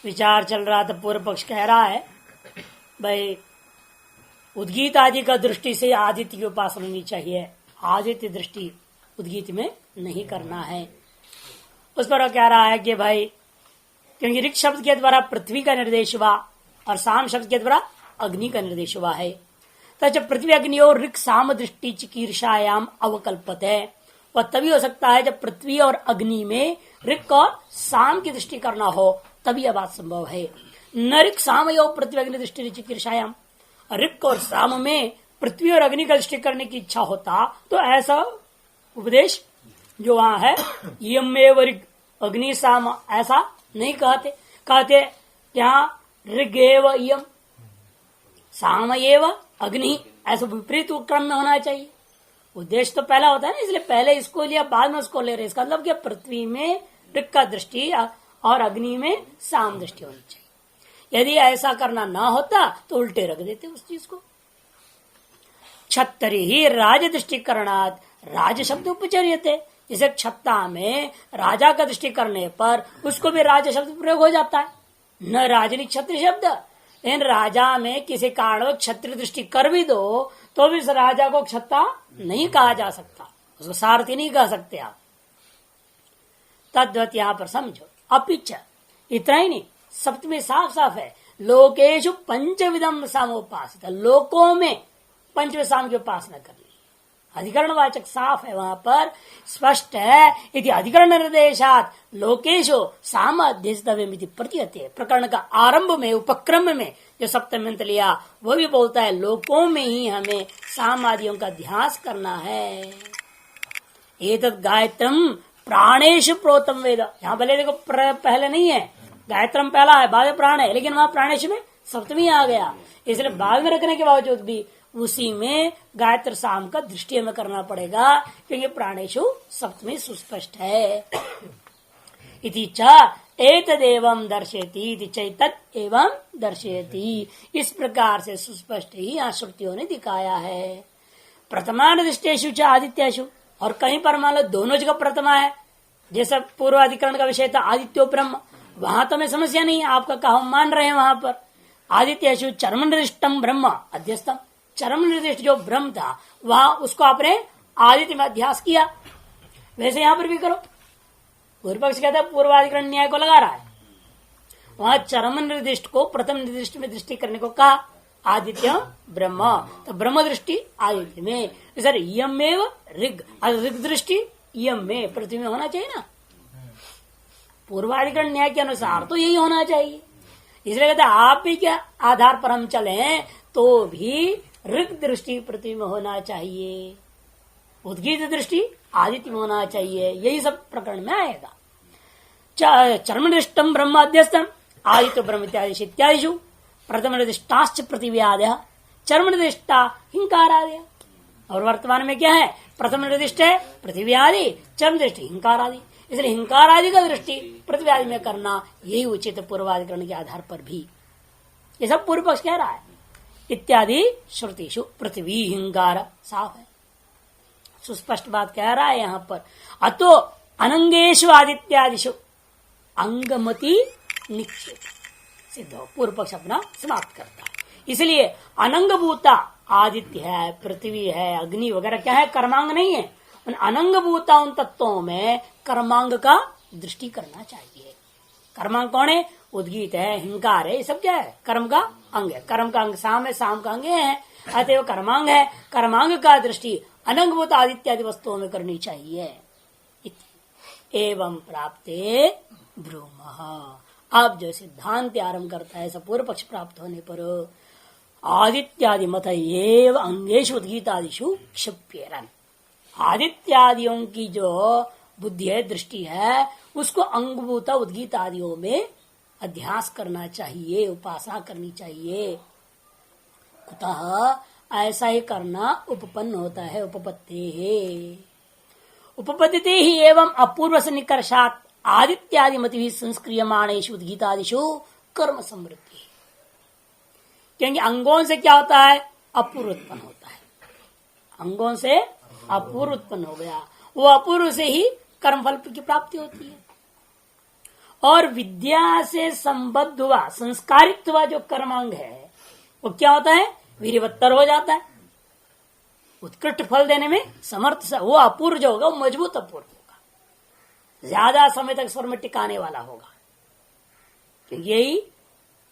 विचार चल रहा था, पूर्व पक्ष कह रहा है भाई उद्गीत आदि का दृष्टि से आदित्य की उपासना होनी चाहिए, आदित्य दृष्टि उद्गीत में नहीं करना है। उस पर वो कह रहा है कि भाई क्योंकि ऋक् शब्द के द्वारा पृथ्वी का निर्देश हुआ और साम शब्द के द्वारा अग्नि का निर्देश हुआ है। तो जब पृथ्वी अग्नि और ऋक् साम दृष्टि चिकीर्षायाम अवकल्पत है, वह तभी हो सकता है जब पृथ्वी और अग्नि में ऋक् और साम की दृष्टि करना हो, तभी यह बात संभव है। न ऋक् साम यो पृथ्वी अग्नि दृष्टि चिकीर्षायाम, ऋक् और साम में पृथ्वी और अग्नि का दृष्टि करने की इच्छा होता तो ऐसा उपदेश जो वहां है यमेव ऋक् अग्नि साम ऐसा नहीं कहते यहाँ ऋगेव यम साम एव अग्नि, ऐसा विपरीत क्रम में होना चाहिए। उद्देश्य तो पहला होता है ना, इसलिए पहले इसको लिया बाद में उसको ले रहे। इसका मतलब क्या, पृथ्वी में ऋक् का दृष्टि और अग्नि में साम दृष्टि होनी चाहिए। यदि ऐसा करना ना होता तो उल्टे रख देते उस चीज को। छत्तरी ही राज दृष्टिकरणात् राज शब्द उपचर्यते, जैसे छत्ता में राजा का दृष्टि करने पर उसको भी राजा शब्द प्रयोग हो जाता है, न राजनी क्षत्रिय शब्द। लेकिन राजा में किसी कारण क्षत्रिय दृष्टि कर भी दो तो भी इस राजा को क्षत्ता नहीं कहा जा सकता, उसको सारथी नहीं कह सकते आप। तद्वत यहाँ पर समझो। अपिच इतना ही नहीं, सप्तमी साफ साफ है, लोकेशु पंचविधम सामोपासित, लोकों में पंचम साम की उपासना करनी। अधिकरण वाचक साफ है, वहां पर स्पष्ट है। यदि अधिकरण निर्देशात लोकेशो साम अध्यस्तव्यमिति प्रतीयते, प्रकरण का आरंभ में उपक्रम में जो सप्तम्यंत लिया वो भी बोलता है लोकों में ही हमें साम आदियों का ध्यास करना है। एतद् गायत्रम प्राणेशु प्रोतम वेद, यहाँ भले देखो पहले नहीं है, गायत्रम पहला है बाद में प्राण है, लेकिन वहां प्राणेश में सप्तमी आ गया, इसलिए बाद में रखने के बावजूद भी उसी में गायत्र साम का दृष्टि में करना पड़ेगा, क्योंकि प्राणेशु सप्तमी सुस्पष्ट है। इति च एतदेवं दर्शयति, इति चैतत एवं दर्शयति, इस प्रकार से सुस्पष्ट ही यहाँ श्रुतियों ने दिखाया है। प्रथमा दृष्टेशु च आदित्यशु, और कहीं पर मान लो दोनों जगह प्रथमा है, जैसा पूर्वाधिकरण का विषय था आदित्यो ब्रह्म, वहां तो हमें समस्या नहीं, आपका कहा मान रहे हैं। वहां पर आदित्यशु चरम निर्दिष्टम ब्रह्म अध्यस्तम, चरम निर्दिष्ट जो ब्रह्म था वहां उसको आपने आदित्य में अध्यास किया, वैसे यहां पर भी करो। पूर्व पक्ष कहता है पूर्वाधिकरण न्याय को लगा रहा है, वहां चरम निर्दिष्ट को प्रथम निर्दिष्ट में दृष्टि करने को कहा, आदित्य ब्रह्म, तो ब्रह्म दृष्टि आदित्य में, सर यम एव ऋग, ऋग दृष्टि यम में पृथ्वी में होना चाहिए ना, पूर्वाधिकरण न्याय के अनुसार तो यही होना चाहिए। इसलिए कहते आप भी क्या आधार पर हम चले तो भी ऋग दृष्टि पृथ्वी में होना चाहिए, उद्गीत दृष्टि आदित्य में होना चाहिए, यही सब प्रकरण में आएगा। चरम दृष्टम ब्रह्म अध्यस्तम आदित्य ब्रह्म इत्यादिशु प्रथम निर्दिष्टाश्च पृथ्व्यादय चरम निर्दिष्टा हिंकारादय, और वर्तमान में क्या है, प्रथम निर्दिष्ट है पृथ्वी आदि, चरम दृष्टि हिंकार आदि, इसलिए हिंकार आदि का दृष्टि पृथ्वी आदि में करना यही उचित है पूर्वाधिकरण के आधार पर भी। ये सब पूर्व पक्ष कह रहा है। इत्यादि श्रुतिषु पृथ्वी हिंकार साफ है, सुस्पष्ट बात कह रहा है यहाँ पर। अतो अनंगेशु आदित्यादिशु अंगमति निक्षेप सिद्ध हो, पूर्व पक्ष अपना समाप्त करता है। इसलिए अनंगभूता आदित्य है, पृथ्वी है, अग्नि वगैरह क्या है, कर्मांग नहीं है, उन अनंगभूता उन तत्वों में कर्मांग का दृष्टि करना चाहिए। कर्मांग कौन है, उद्गीत है, हिंकार है, ये सब क्या है, कर्म का अंग है, कर्म का अंग साम है, साम का अंग है, अतएव कर्मांग है, कर्मांग का दृष्टि अनंगभूत आदित्यादि वस्तुओं में करनी चाहिए। एवं प्राप्ते ब्रूमः, अब जो सिद्धांत आरंभ करता है सब पूर्व पक्ष प्राप्त होने पर आदित्यादि मत एव अंगेशु उद्गीतादिशु क्षिप्येरन, आदित्यादियों की जो बुद्धि है, दृष्टि है, उसको अंगभूत उद्गीत आदियों में अध्यास करना चाहिए, उपासना करनी चाहिए। कुतः ऐसा ही करना उपपन्न होता है, उपपत्ति है, उपपद्यते ही एवं अपूर्व से निकर्षात आदित्यादि मति संस्क्रियमाणेषु उद्गीतादिषु कर्म समृद्धि, क्योंकि अंगों से क्या होता है, अपूर्व उत्पन्न होता है, अंगों से अपूर्व उत्पन्न हो गया, वो अपूर्व से ही कर्मफल की प्राप्ति होती है। और विद्या से संबद्ध हुआ संस्कारित हुआ जो कर्मांग है वो क्या होता है, वीरवत्तर हो जाता है, उत्कृष्ट फल देने में समर्थ। वो अपूर्व जो होगा वो मजबूत अपूर्व होगा, ज्यादा समय तक स्वर में टिकाने वाला होगा। क्योंकि यही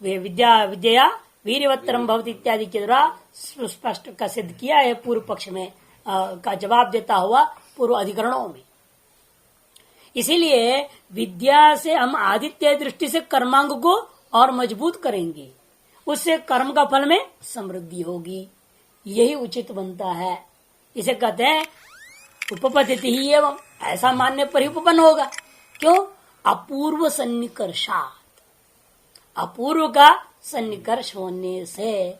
वे विद्या वीरवत्तरम भवति इत्यादि के द्वारा स्पष्ट का सिद्ध किया है पूर्व पक्ष में का जवाब देता हुआ पूर्व अधिकरणों में। इसीलिए विद्या से हम आदित्य दृष्टि से कर्मांग को और मजबूत करेंगे, उससे कर्म का फल में समृद्धि होगी, यही उचित बनता है। इसे कहते हैं उपपतिथि ही एवं, ऐसा मानने पर ही उपपन्न होगा। क्यों? अपूर्व सन्निकर्षात, अपूर्व का सन्निकर्ष होने से।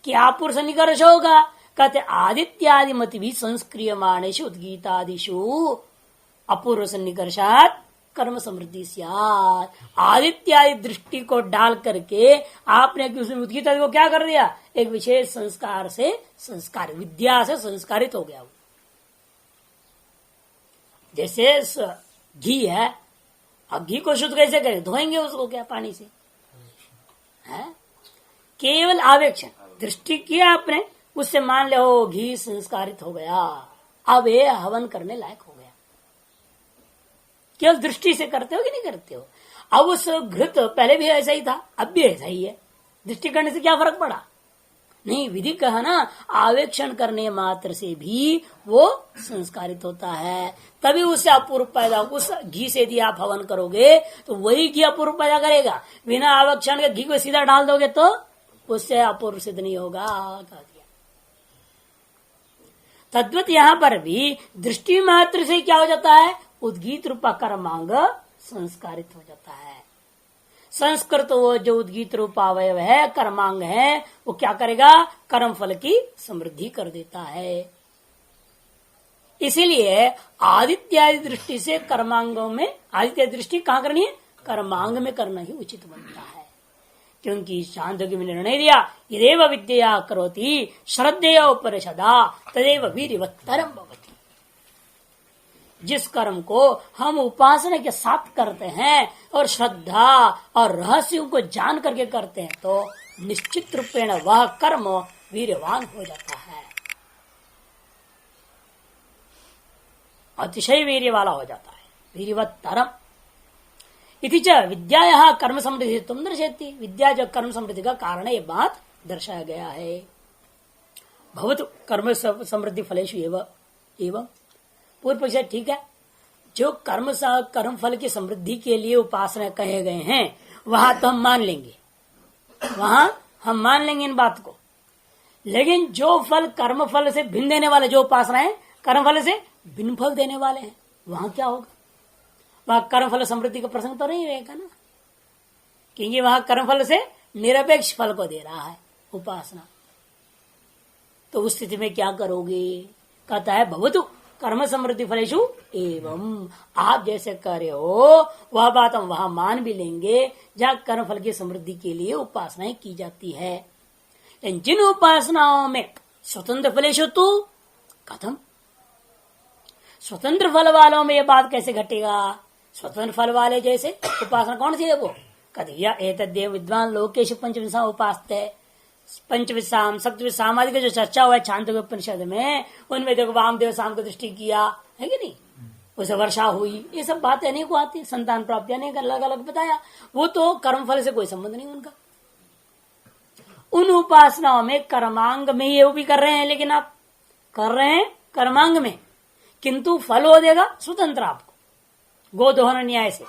क्या अपूर्व सन्निकर्ष होगा? कहते आदित्यादि मत भी संस्क्रियमाणेषु उद्गीतादिषु अपूर्व सन्निकर्षात कर्म समृद्धि स्यात्। आदित्यादि दृष्टि को डाल करके आपने उसमें उद्गीत को क्या कर दिया, एक विशेष संस्कार से संस्कार, विद्या से संस्कारित हो गया वो। जैसे घी है, अब घी को शुद्ध कैसे करें, धोएंगे उसको क्या, पानी से है? केवल आवेक्षण दृष्टि किया आपने, उससे मान लो घी संस्कारित हो गया, अब ये हवन करने लायक हो गया। केवल दृष्टि से करते हो कि नहीं करते हो? अब उस घृत पहले भी ऐसा ही था, अब भी ऐसा ही है, दृष्टि करने से क्या फर्क पड़ा? नहीं, विधि कहा ना, आवेक्षण करने मात्र से भी वो संस्कारित होता है, तभी उससे अपूर्व पैदा। उस घी से यदि आप हवन करोगे तो वही घी अपूर्व पैदा करेगा, बिना आवेक्षण के घी को सीधा डाल दोगे तो उससे अपूर्व सिद्ध नहीं होगा। कह दिया तद्वत यहां पर भी दृष्टि मात्र से क्या हो जाता है, उद्गीत रूपा कर्मांग संस्कारित हो जाता है। संस्कृत वो जो उद्गीत रूपा अवयव है, कर्मांग है, वो क्या करेगा, कर्म फल की समृद्धि कर देता है। इसीलिए आदित्यादि दृष्टि से कर्मांगों में, आदित्य दृष्टि कहाँ करनी है, कर्मांग में करना ही उचित बनता है। क्योंकि छांदोग्य में निर्णय दिया, यदेव विद्या करोति श्रद्धेय उपनिषदा तदेव वीर्यवत्तरम भवति। जिस कर्म को हम उपासना के साथ करते हैं और श्रद्धा और रहस्यों को जान करके करते हैं तो निश्चित रूपेण वह कर्म वीर्यवान हो जाता है, अतिशय वीर्य वाला हो जाता है, वीर्यवत्तरम। इति च विद्या कर्म समृद्धि तुम दर्शयति, विद्या जो कर्म समृद्धि का कारण है, ये बात दर्शाया गया है। भवतु कर्म समृद्धि फलेषु एवं पूर्व पक्ष ठीक है, जो कर्म फल की समृद्धि के लिए उपासना कहे गए हैं वहां तो हम मान लेंगे, वहां हम मान लेंगे इन बात को। लेकिन जो फल कर्म फल से भिन्न देने वाले जो उपासना है, कर्म फल से भिन्न फल देने वाले हैं, वहां क्या होगा, वहां कर्म फल समृद्धि का प्रसंग तो नहीं रहेगा ना, क्योंकि वहां कर्म फल से निरपेक्ष फल को दे रहा है उपासना। तो उस स्थिति में क्या करोगे, कहता है भवतु कर्म समृद्धि फलेषु एवं, आप जैसे कर रहे हो वह बात हम वहां मान भी लेंगे जहां कर्म फल की समृद्धि के लिए उपासनाएं की जाती है। लेकिन जिन उपासनाओं में स्वतंत्र फलेषु तो कथम, स्वतंत्र फल वालों में यह बात कैसे घटेगा, स्वतंत्र फल वाले जैसे उपासना कौन सी है वो, कथिया एतद्देव विद्वान लोकेषु पंचविंशा उपासते, पंचविशाम सप्तविशाम आदि का जो चर्चा हुआ है छांदोग्य उपनिषद में, उनमें देखो वामदेव शाम को दृष्टि किया है कि नहीं, उसे वर्षा हुई, ये सब बातें अनेक को आती, संतान प्राप्ति अनेक अलग अलग बताया, वो तो कर्म फल से कोई संबंध नहीं उनका। उन उपासनाओं में कर्मांग में ये वो भी कर रहे हैं, लेकिन आप कर रहे हैं कर्मांग में, किंतु फल हो देगा स्वतंत्र आपको, गोदोहन न्याय से।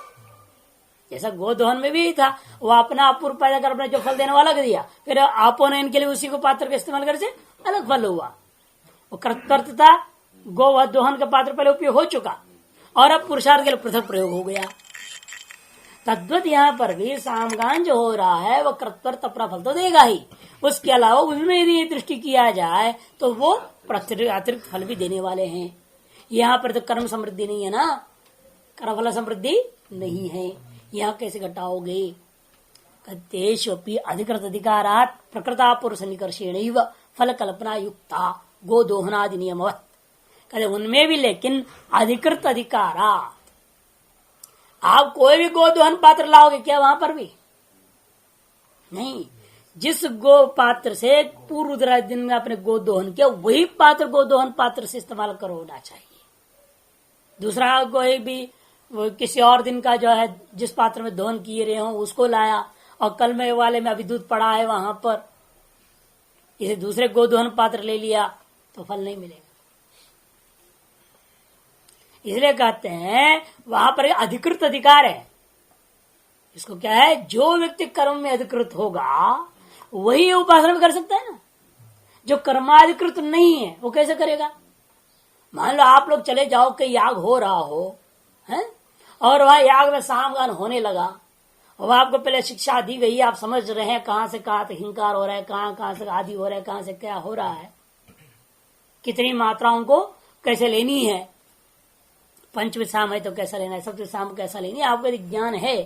जैसा गोदोहन में भी था, वो अपना अपूर्व पैदा कर अपना जो फल देने वाला दिया, फिर आपो ने इनके लिए उसी को पात्र का इस्तेमाल कर से अलग फल हुआ। वो कर्तव्यता गो दोहन का पात्र पहले उपयोग हो चुका और अब पुरुषार्थ के लिए पृथक प्रयोग हो गया। तद्वत यहाँ पर भी सामगान जो हो रहा है वह कर्तव्य अपना फल तो देगा ही, उसके अलावा उसमें यदि दृष्टि किया जाए तो वो अतिरिक्त फल भी देने वाले हैं। यहाँ पर तो कर्म समृद्धि नहीं है ना, कर्म फल समृद्धि नहीं है, यहाँ कैसे घटाओगे। तेष्वपि अधिकृत अधिकारात् प्रकृता पुरुष निकर्षेण फल कल्पना युक्ता गोदोहनादि नियमवत्, कहते उनमें भी लेकिन अधिकृत अधिकारात्, आप कोई भी गोदोहन पात्र लाओगे क्या वहां पर भी नहीं। जिस गो पात्र से पूर्व दिन में अपने गोदोहन किया वही पात्र गोदोहन पात्र से इस्तेमाल करो होना चाहिए। दूसरा कोई भी किसी और दिन का जो है जिस पात्र में दोहन किए रहे हो उसको लाया और कल में वाले में अभी दूध पड़ा है वहां पर, इसे दूसरे गोदोहन पात्र ले लिया तो फल नहीं मिलेगा। इसलिए कहते हैं वहां पर अधिकृत अधिकार है। इसको क्या है, जो व्यक्ति कर्म में अधिकृत होगा वही उपासना भी कर सकता है ना। जो कर्माधिकृत नहीं है वो कैसे करेगा। मान लो आप लोग चले जाओ कि याग हो रहा हो है और वहां याग में सामगान होने लगा और आपको पहले शिक्षा दी गई, आप समझ रहे हैं कहां से कहां तक हिंकार हो रहा है, कहां से आदि हो रहा है, कहां से क्या हो रहा है, कितनी मात्राओं को कैसे लेनी है, पंचविसाम है तो कैसा लेना है, सप्तविसाम कैसा लेनी है, आपको यदि ज्ञान है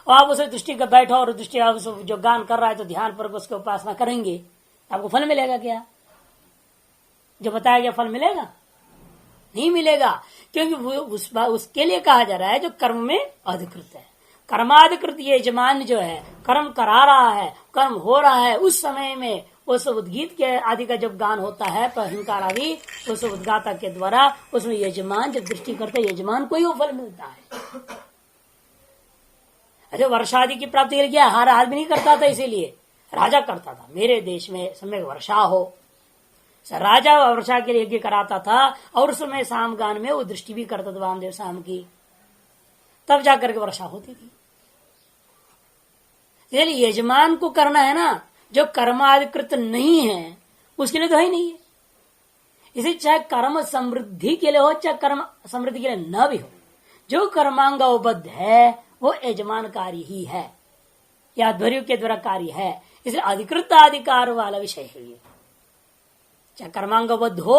और आप उसे दृष्टि का बैठो और दृष्टि जो गान कर रहा है तो ध्यान पर उसकी उपासना करेंगे, आपको फल मिलेगा क्या। जो बताया गया फल मिलेगा नहीं मिलेगा, क्योंकि उसके लिए कहा जा रहा है जो कर्म में अधिकृत है। कर्माधिकृत ये यजमान जो है कर्म करा रहा है, कर्म हो रहा है, उस समय में उस उद्गीत के आदि का जब गान होता है हिंकार आदि उस उद्गाता के द्वारा उसमें यजमान जब दृष्टि करते यजमान को ही वो फल मिलता है। अरे वर्षा आदि की प्राप्ति के लिए क्या हर आदमी नहीं करता था, इसीलिए राजा करता था। मेरे देश में समय वर्षा हो राजा वर्षा के लिए यज्ञ कराता था और उस समय शाम गान में वो दृष्टि भी करता था वामदेव शाम की, तब जाकर के वर्षा होती थी। इसलिए यजमान को करना है ना, जो कर्माधिकृत नहीं है उसके लिए तो है नहीं है। इसे चाहे कर्म समृद्धि के लिए हो चाहे कर्म समृद्धि के लिए न भी हो, जो कर्मांगबद्ध है वो यजमानकारी ही है या ध्वर्यु के द्वारा कार्य है, इसलिए अधिकृत अधिकार वाला विषय है ये। चाहे कर्मांगबद्ध हो,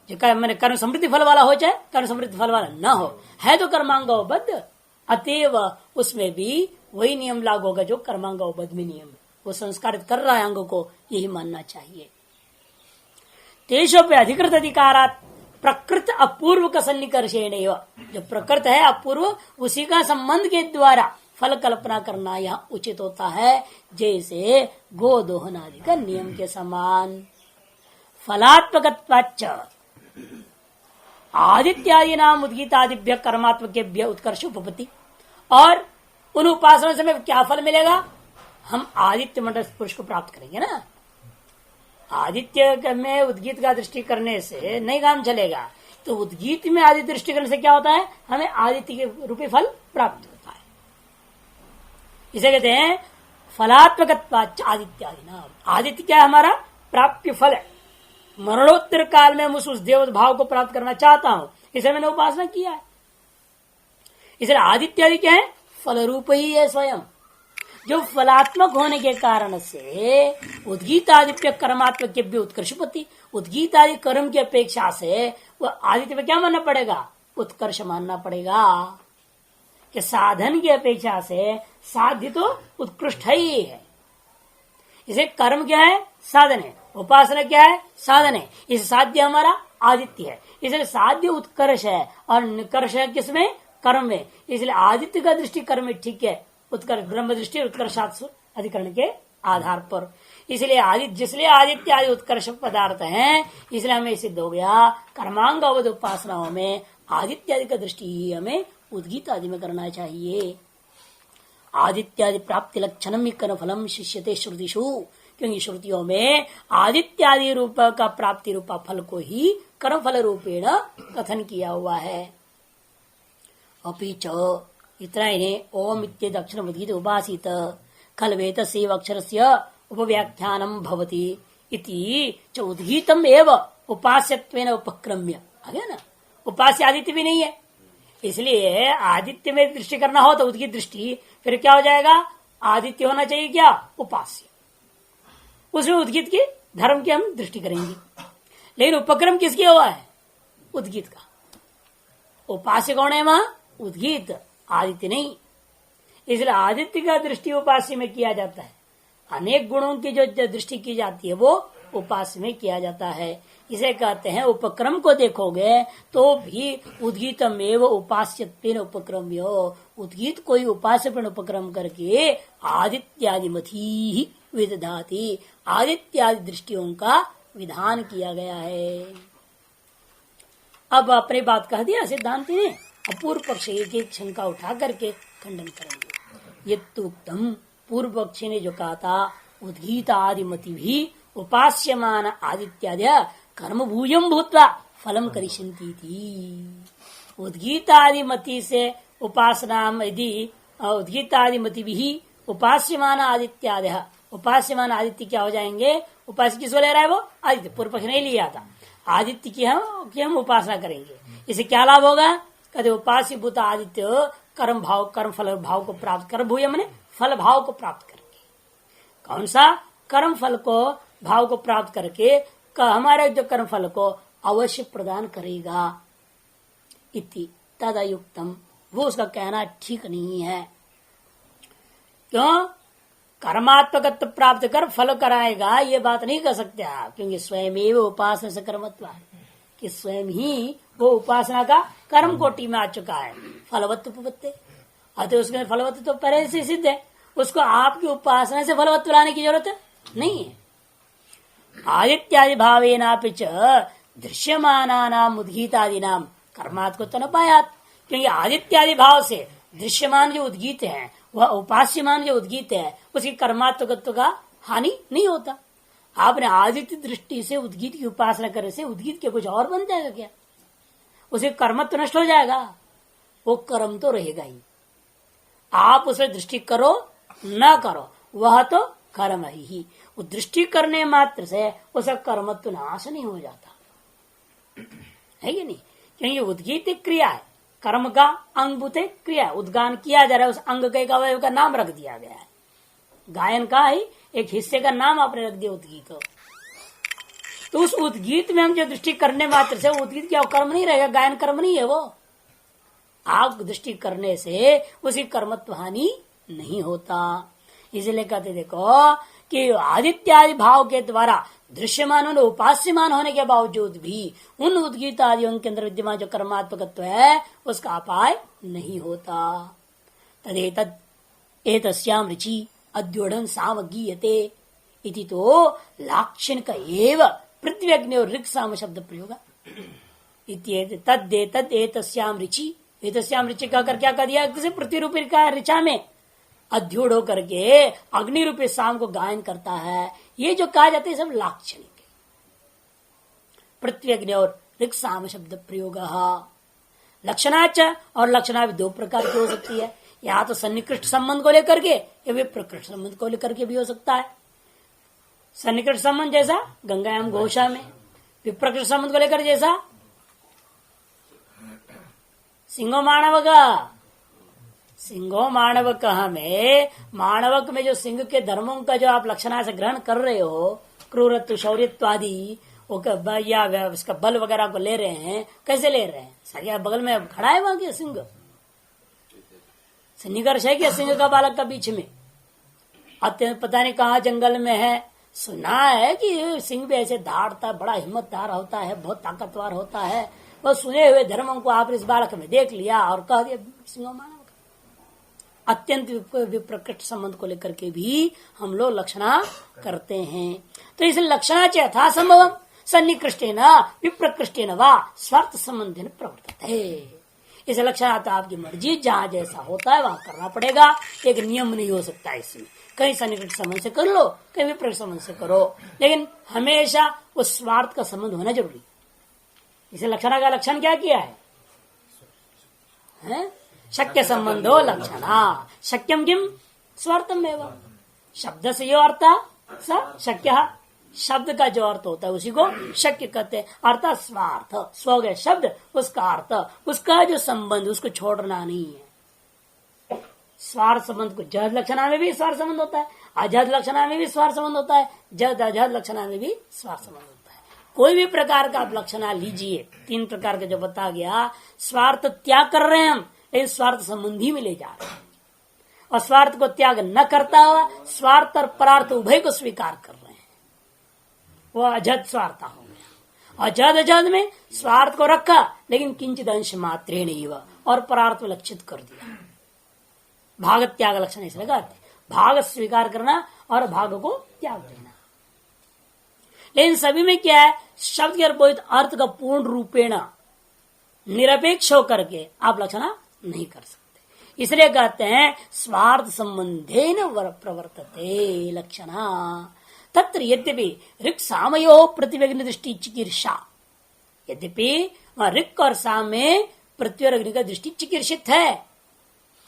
जो मैंने कर्म समृद्धि फल वाला हो चाहे कर्म समृद्धि फल वाला न हो, है तो कर्मांगबद्ध, अतएव उसमें भी वही नियम लागू होगा जो कर्मांगबद्ध में नियम वो संस्कारित कर रहा है अंग को, यही मानना चाहिए। तेजो पे अधिकृत अधिकारात प्रकृत अपूर्व का सन्निकर्षेण, जो प्रकृत है अपूर्व उसी का संबंध के द्वारा फल कल्पना करना यहाँ उचित होता है, जैसे गोदोहन आदि का नियम के समान। फलात्मक आदित्यादि नाम उद्गीतादिभ्य कर्मात्मकेभ्य उत्कर्ष उपपत्ति, और उन उपासना से में क्या फल मिलेगा, हम आदित्य मंडल पुरुष को प्राप्त करेंगे ना। आदित्य में उद्गीत का दृष्टि करने से नहीं काम चलेगा, तो उद्गीत में आदित्य दृष्टि करने से क्या होता है, हमें आदित्य के रूपी फल प्राप्त होता है। इसे कहते हैं फलात्मक आदित्यादि नाम। आदित्य क्या है, हमारा प्राप्य फल है। मरणोत्तर काल में मैं उस देव भाव को प्राप्त करना चाहता हूं, इसे मैंने उपासना किया है। इसलिए आदित्यादि क्या है, फल रूप ही है स्वयं, जो फलात्मक होने के कारण से उद्गीत आदित्य कर्मात्मक के भी उत्कर्षपति, उद्गीत आदि कर्म की अपेक्षा से वो आदित्य में क्या मानना पड़ेगा, उत्कर्ष मानना पड़ेगा। कि साधन की अपेक्षा से साध्य तो उत्कृष्ट ही है। इसे कर्म क्या है, साधन है, उपासना क्या है, साधन है। इस साध्य हमारा आदित्य है, इसलिए साध्य उत्कर्ष है और निकर्ष है किसमें, कर्म में। इसलिए आदित्य का दृष्टि कर्म में ठीक है, उत्कर्ष ब्रह्म दृष्टि उत्कर्षात् अधिकरण के आधार पर। इसलिए जिसलिए आदित्य आदि उत्कर्ष पदार्थ हैं, इसलिए हमें सिद्ध हो गया कर्मांग अवध उपासनाओं में आदित्य आदि का दृष्टि ही हमें उद्गीत आदि में करना चाहिए। आदित्यादि प्राप्ति लक्षणम कर्म फलम शिष्यते श्रुतिषु, क्योंकि श्रुतियों में आदित्यादि रूप का प्राप्ति रूपा फल को ही कर्म फल रूपेण कथन किया हुआ है। अपि च इतना ही ओम इत्य दक्षिण उद्गीत उपासित खलवेत सेव अक्षर से उपव्याख्यानम भवति इति च उद्गीतम एव उपास्यत्वेन उपक्रम्य। आ गया ना, उपास्य आदित्य भी नहीं है, इसलिए आदित्य में दृष्टि करना हो तो उद्गीत दृष्टि, फिर क्या हो जाएगा, आदित्य होना चाहिए क्या, उपास्य, उसमें उद्गीत की धर्म की हम दृष्टि करेंगे। लेकिन उपक्रम किसके हुआ है, उद्गीत का। उपास्य कौन है वहां, उद्गीत, आदित्य नहीं। इसलिए आदित्य का दृष्टि उपास्य में किया जाता है, अनेक गुणों की जो दृष्टि की जाती है वो उपास्य में किया जाता है। इसे कहते हैं। उपक्रम को देखोगे तो भी उद्गीतम एवं उपास्यत्वेन उपक्रम्यो, उद्गीत कोई उपास्य उपक्रम करके आदित्यादि मथी विदधाति, आदित्यादि दृष्टियों का विधान किया गया है। अब अपनी बात कह दिया सिद्धांति ने, अपूर्व पक्ष एक शंका उठा करके खंडन करेंगे। ये तो उत्तम पूर्व पक्षी ने जो कहा था उद्गीत आदि मति भी उपास्यमान आदित्यादि कर्म भूयम भूत्वा फलम करिष्यन्ति थी। उद्गीत आदि मति से उपासना यदि उद्गीत आदि मति भी उपास्यमान आदित्यादि, उपास्यमान आदित्य क्या हो जाएंगे? उपास्य किसको ले रहा है? वो आदित्य। पूर्व पक्ष नहीं लिया था आदित्य की हम उपासना करेंगे, इसे क्या लाभ होगा? कहते उपास्य भूत आदित्य कर्म भाव कर्म फल भाव को प्राप्त कर, भूय मैंने फल भाव को प्राप्त करके, कौन सा कर्म फल को भाव को प्राप्त करके हमारे जो कर्म फल को अवश्य प्रदान करेगा। इति तदयुक्तम, वो उसका कहना ठीक नहीं है। क्यों? कर्मात्मकत्व प्राप्त कर फल कराएगा, ये बात नहीं कर सकते आप, क्योंकि स्वयं एवं उपासना से कर्मत्व, कि स्वयं ही वो उपासना का कर्म कोटि में आ चुका है, फलवत्व उपपत्ति। अतः उसके फलवत्व तो पहले से सिद्ध है, उसको आपकी उपासना से फलवत्व लाने की जरूरत नहीं है। आदित्यादि भावेनापि च दृश्यमानानाम उद्गीतादि नाम कर्मात् को तो न पायात, क्योंकि आदित्यादि भाव से दृश्यमान जो उद्गीत है, वह उपास्यमान जो उद्गीत है, उसकी कर्मात्मकत्व का हानि नहीं होता। आपने आदित्य दृष्टि से उद्गीत की उपासना करने से उद्गीत के कुछ और बन जाएगा क्या? उसे कर्मत्व नष्ट हो जाएगा? वो कर्म तो रहेगा ही, आप उसे दृष्टि करो न करो, वह तो कर्म ही। वो दृष्टि करने मात्र से उसका कर्मत्व नाश नहीं हो जाता है कि नहीं? क्योंकि उद्गीत एक क्रिया है, कर्म का अंगभूत क्रिया, उद्गान किया जा रहा है, उस अंग के अवयव का नाम रख दिया गया है। गायन का ही एक हिस्से का नाम आपने रख दिया उद्गीत। तो उस उद्गीत में हम जो दृष्टि करने मात्र से उद्गीत क्या कर्म नहीं रहेगा, गायन कर्म नहीं है वो। आप दृष्टि करने से उसी कर्मत्व हानि नहीं होता। इसलिए कहते देखो कि आदित्यादि भाव के द्वारा दृश्यमान होने उपास्यमान होने के बावजूद भी उन उद्गीत आदियों के अंदर विद्यमान जो कर्मात्मकत्व है उसका अपाय नहीं होता। तदेतद एतस्याम रुचि अद्योढ़ सामगीयते इति तो लाक्षणिक एव पृथ्वी अग्नि और ऋक् साम शब्द प्रयोग। तद एतस्याम रुचि, एतस्याम रुचि कहकर क्या कर दिया? किसी पृथ्वी रूपी का ऋचा में अध्यूढ़ होकर के अग्नि रूपी साम को गायन करता है। ये जो कहा जाता है सब लाक्षणिक है। पृथ्वी अग्नि और ऋक् साम शब्द प्रयोग। लक्षणाच और लक्षणा भी दो प्रकार की हो सकती है, या तो सन्निकृष्ट संबंध को लेकर के या विप्रकृष्ट संबंध को लेकर के भी हो सकता है। सन्निकृष्ट संबंध जैसा गंगायाम घोषा में, विप्रकृष्ट संबंध को लेकर जैसा सिंहो माणवक, सिंहो माणवक में, माणवक में जो सिंह के धर्मों का जो आप लक्षणा से ग्रहण कर रहे हो, क्रूरत्व शौर्यत्व आदि, या उसका बल वगैरह को ले रहे हैं, कैसे ले रहे हैं? सरिया बगल में खड़ा है वहां के सिंह, सन्निकर्ष है क्या सिंह का बालक का बीच में? अत्यंत पता नहीं कहाँ जंगल में है। सुना है कि सिंह भी ऐसे धारता, बड़ा हिम्मतदार होता है, बहुत ताकतवर होता है। वह सुने हुए धर्मों को आपने इस बालक में देख लिया और कह दिया सिंह मानव। अत्यंत विप्रकृष्ट संबंध को लेकर के भी हम लोग लक्षणा करते हैं। तो इस लक्षणा च यथा संभव सन्निकृष्टेन विप्रकृष्टेन वा स्वार्थ संबंधेन प्रवर्तते। इस लक्षण तो आपकी मर्जी, जहाँ जैसा होता है वहां करना पड़ेगा, एक नियम नहीं हो सकता इसमें। कहीं सन्निकृष्ट संबंध से कर लो, कहीं विप्रकृष्ट संबंध से करो, लेकिन हमेशा उस स्वार्थ का संबंध होना जरूरी। इसे लक्षणा का लक्षण क्या किया है? शक्य संबंधो लक्षणा, शक्यम किम स्वार्थम एवं, शब्द से यो अर्थ स शक्य, शब्द का जो अर्थ होता है उसी को शक्य कहते हैं। अर्थात स्वार्थ, स्व गए शब्द, उसका अर्थ, उसका जो संबंध, उसको छोड़ना नहीं है। स्वार्थ संबंध को जद लक्षणा में भी स्वार्थ संबंध होता है, अजद लक्षणा में भी स्वार्थ संबंध होता है, जद अजद लक्षणा में भी स्वार्थ संबंध होता है। कोई भी प्रकार का आप लक्षणा लीजिए, तीन प्रकार का जो बता गया, स्वार्थ त्याग कर रहे हैं हम, लेकिन स्वार्थ संबंधी में ले जा रहे हैं, और स्वार्थ को त्याग न करता हुआ स्वार्थ और परार्थ उभय को स्वीकार कर रहे हैं, वो अजद स्वार्थ हो गया। और जद जद में स्वार्थ को रखा, लेकिन किंचित अंश मात्रे नहीं हुआ और परार्थ में लक्षित कर दिया। भाग त्याग लक्षण ऐसे लगाते, भाग स्वीकार करना और भाग को त्याग देना। लेकिन सभी में क्या है, शब्द के अर्थ का पूर्ण रूपेण निरपेक्ष होकर के आप लक्षणा नहीं कर सकते। इसलिए कहते हैं स्वार्थ संबंधे न प्रवर्तते लक्षणा। तत्र यद्यपि ऋक् सामयो प्रतिव्यग्नि दृष्टि चिकीर्षा, यद्यपि वहां ऋक् और साम में पृथ्वी और अग्नि का दृष्टि चिकीर्षित है,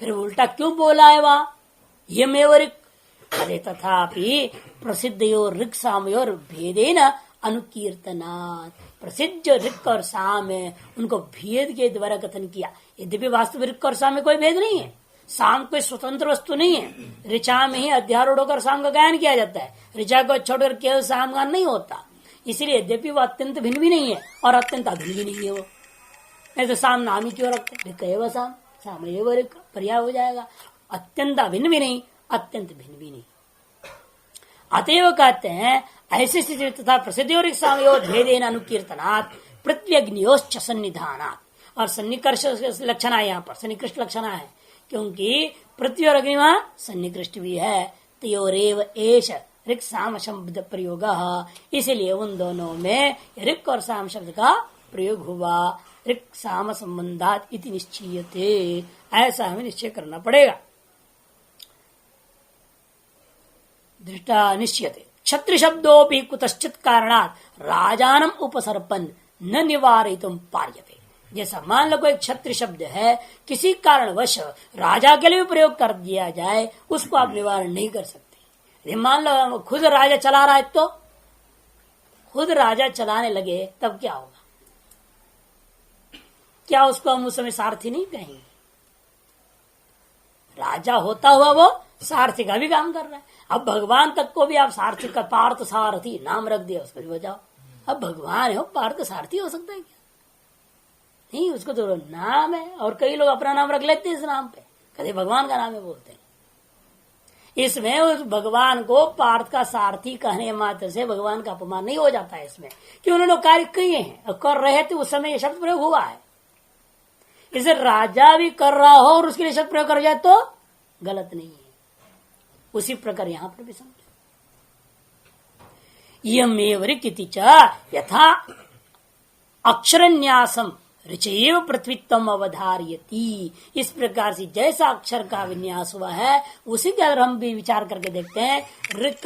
फिर उल्टा क्यों बोला है वहां यमेव ऋक्? अरे तथापि प्रसिद्धयो ऋक् सामयोर भेदेन अनुकीर्तनात्, प्रसिद्ध जो ऋक् और साम है उनको भेद के द्वारा कथन किया। यद्यपि वास्तविक ऋक् और साम में कोई भेद नहीं है, साम कोई स्वतंत्र वस्तु नहीं है। ऋचा में ही अध्यारूढ़ होकर साम का गायन किया जाता है, ऋचा को छोड़कर केवल साम गान नहीं होता। इसलिए यद्यपि वो अत्यंत भिन्न भी नहीं है और अत्यंत अभिन्न भी नहीं है। वो नहीं तो साम नाम ही क्यों रखते, ऋक् एव साम, साम एव ऋक्, पर्याय हो जाएगा। अत्यंत अभिन्न भी नहीं, अत्यंत भिन्न भी नहीं। अतएव कहते हैं ऐसी स्थिति तथा प्रसिद्धियोर सामयोर भेदेन अनुकीर्तनात् पृथ्वी अग्नियोश्च सन्निधानात्, और सन्निकर्ष लक्षण है यहाँ पर, सन्निकृष्ट लक्षण है, क्योंकि पृथ्वी और अग्नि वहां सन्निकृष्ट भी है। तयोरेव एष ऋक् साम शब्द प्रयोग, इसलिए उन दोनों में ऋक् और साम शब्द का प्रयोग हुआ। ऋक् साम संबंधात् इति निश्चयते, ऐसा हमें निश्चय करना पड़ेगा। दृष्टा निश्चयते क्षत्रि शब्दोपि कुतश्चित् कारणात् राजानम उपसर्पन् न निवारयितुं पार्यते। जैसा मान लो कोई क्षत्रि शब्द है, किसी कारणवश राजा के लिए भी प्रयोग कर दिया जाए, उसको आप निवारण नहीं कर सकते। मान लो खुद राजा चला रहा है, तो खुद राजा चलाने लगे तब क्या होगा? क्या उसको हम उस समय सारथी नहीं कहेंगे? राजा होता हुआ वो सारथी का भी काम कर रहा है। अब भगवान तक को भी आप सारथी का, पार्थ सारथी नाम रख दिया, उसको भी बजाओ। अब भगवान है, पार्थ सारथी हो सकता है क्या? नहीं, उसको तो नाम है, और कई लोग अपना नाम रख लेते हैं इस नाम पे, कभी भगवान का नाम है बोलते हैं। इसमें उस भगवान को पार्थ का सारथी कहने मात्र से भगवान का अपमान नहीं हो जाता है इसमें, कि उन्होंने कार्य किए हैं और कर रहे थे, उस समय ये शब्द प्रयोग हुआ है। इसे राजा भी कर रहा हो और उसके लिए शब्द प्रयोग कर जाए तो गलत नहीं है। उसी प्रकार यहां पर भी समझो, यमेव ऋक् इति च यथा अक्षरन्यासम ऋचैव पृथ्वीत्वम अवधार्यति, इस प्रकार से जैसा अक्षर का विन्यास हुआ है उसी के अगर हम भी विचार करके देखते हैं, ऋक्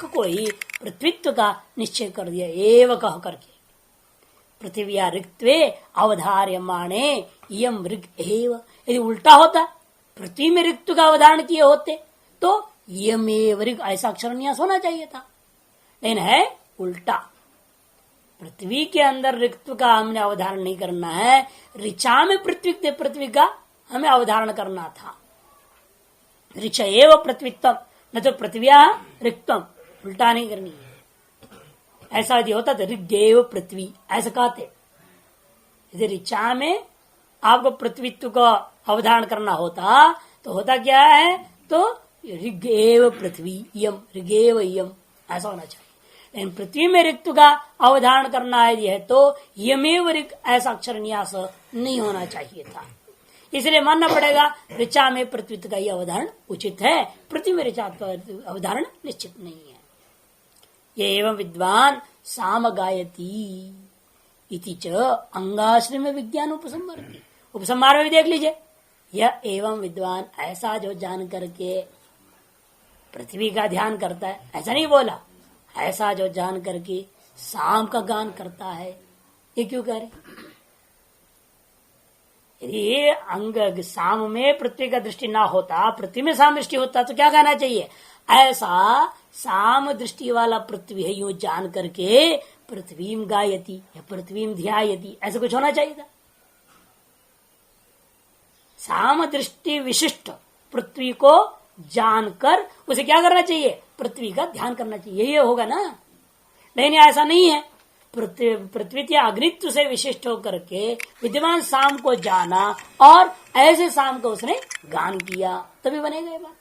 को ही पृथ्वीत्व का निश्चय कर दिया एव कह करके, पृथ्वी ऋक्त्वे अवधार्यमाणे यम ऋक् एव। यदि उल्टा होता, पृथ्वी में ऋक्त्व का अवधारण किए होते तो यमेव ऋक् ऐसा अक्षरन्यास होना चाहिए था, लेकिन है उल्टा। पृथ्वी के अंदर ऋक्त्व का हमने अवधारण नहीं करना है, ऋचा में पृथ्वी का हमें अवधारण करना था। ऋच एव पृथ्वीत्वम, न तो पृथ्व्या ऋक्त्वम, उल्टा नहीं करनी है। ऐसा यदि होता तो ऋग्देव पृथ्वी ऐसा कहते। यदि ऋचा में आपको पृथ्वीत्व का अवधारण करना होता तो होता क्या है, तो ऋग्एव पृथ्वी यम, ऋगेव यम ऐसा होना चाहिए। लेकिन पृथ्वी में ऋक्त्व का अवधारण करना है तो यमेव ऋक् ऐसा अक्षर न्यास नहीं होना चाहिए था। इसलिए मानना पड़ेगा ऋचा में पृथ्वीत्व का यह अवधारण उचित है, पृथ्वी में ऋचा का अवधारण निश्चित नहीं है। ये एवं विद्वान साम गायती इति च अंगाश्रय में विज्ञान उपसंहार, उपसंहार में भी देख लीजिए, यह एवं विद्वान ऐसा जो जान करके पृथ्वी का ध्यान करता है, ऐसा नहीं बोला, ऐसा जो जान करके साम का गान करता है। ये क्यों कह रहे? यदि अंग साम में पृथ्वी का दृष्टि ना होता, पृथ्वी में साम दृष्टि होता तो क्या कहना चाहिए? ऐसा साम दृष्टि वाला पृथ्वी है यूं जान करके पृथ्वी गायती या पृथ्वी ध्यायती, ऐसा कुछ होना चाहिए था। साम दृष्टि विशिष्ट पृथ्वी को जानकर उसे क्या करना चाहिए? पृथ्वी का ध्यान करना चाहिए, यही होगा ना। लेकिन ऐसा नहीं है, पृथ्वी या अग्नित्व से विशिष्ट होकर के विद्यमान साम को जाना और ऐसे साम को उसने गान किया, तभी बनेगा ये बात।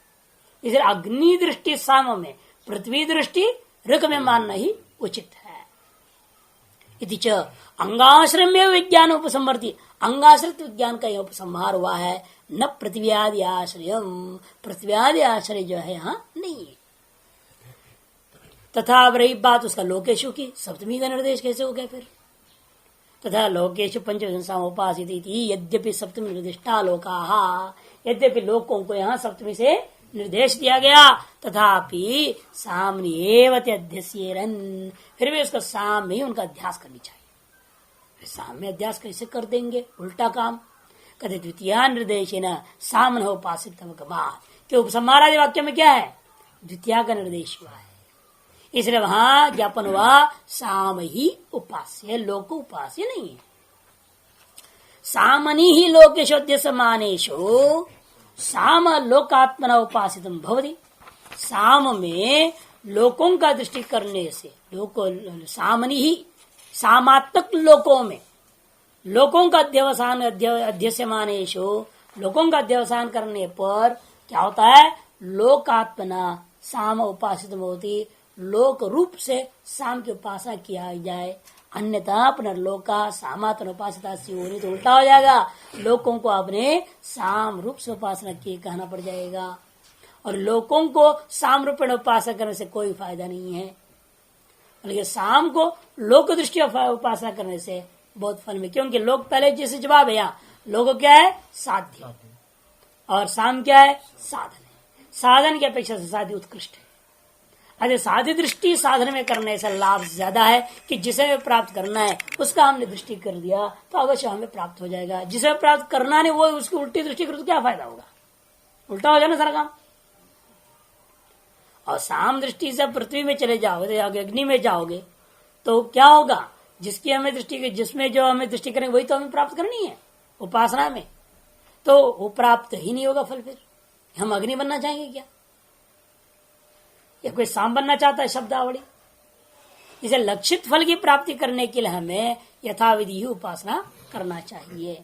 इसलिए अग्नि दृष्टि साम में, पृथ्वी दृष्टि ऋक में मानना ही उचित है। इति च अंगाश्रम में विज्ञान उपसंवर्ती, अंगाश्रित विज्ञान का यह उपसंहार हुआ है। न पृथ्व्यादि आश्रय, पृथ्व्यादि आश्रय जो है यहाँ नहीं है। तथा अब रही बात उसका लोकेशु की, सप्तमी का निर्देश कैसे हो गया फिर? तथा लोकेशु पंचविंशा उपासित, यद्यपि सप्तमी निर्दिष्टा लोका, यद्यपि लोकों को यहाँ सप्तमी से निर्देश दिया गया, तथापि सामने एवं अध्यस्येरन, फिर भी उसका साम में ही उनका अध्यास करनी चाहिए। साम में अध्यास कैसे कर देंगे? उल्टा काम। कदे द्वितीय निर्देश न सामन उपासित, क्यों उपसंहारादि वाक्य में क्या है? द्वितीय का निर्देश हुआ है, इसलिए वहां ज्ञापन हुआ साम ही उपास्य, लोक उपास्य नहीं है। सामनी ही लोकेशोद्य मानेशो साम लोकात्मना उपासित भवति। साम में लोकों का दृष्टि करने से, लोको सामनी ही सामात्मक लोकों में, लोकों का अध्यवसान अध्यस्यमानेशो, लोकों का अध्यवसान करने पर क्या होता है? लोकात्मना साम उपासित होती, लोक रूप से साम की उपासना किया जाए। अन्यथा पुनर्लोका सामात्म उपासना से होनी तो उल्टा हो जाएगा, लोकों को अपने साम रूप से उपासना किए कहना पड़ जाएगा, और लोकों को साम रूप में उपासना करने से कोई फायदा नहीं है। बल्कि साम को लोक दृष्टि उपासना करने से बहुत फल में, क्योंकि लोक पहले जैसे जवाब है, यहाँ लोक क्या है? साध्य, और साम क्या है? साधन है। साधन की अपेक्षा से साध्य उत्कृष्ट है। अरे साध्य दृष्टि साधन में करने से लाभ ज्यादा है कि जिसे हमें प्राप्त करना है उसका हमने दृष्टि कर दिया तो अवश्य हमें प्राप्त हो जाएगा। जिसे प्राप्त करना नहीं वो उसकी उल्टी दृष्टि करो तो क्या फायदा होगा? उल्टा हो जाए ना सारा काम। और साम दृष्टि से पृथ्वी में चले जाओगे, अग्नि में जाओगे तो क्या होगा? जिसकी हमें दृष्टि, जिसमें जो हमें दृष्टि करेंगे वही तो हमें प्राप्त करनी है उपासना में, तो वो प्राप्त ही नहीं होगा फल। फिर हम अग्नि बनना चाहेंगे क्या? या कोई साम बनना चाहता है शब्दावली? इसे लक्षित फल की प्राप्ति करने के लिए हमें यथाविधि ही उपासना करना चाहिए।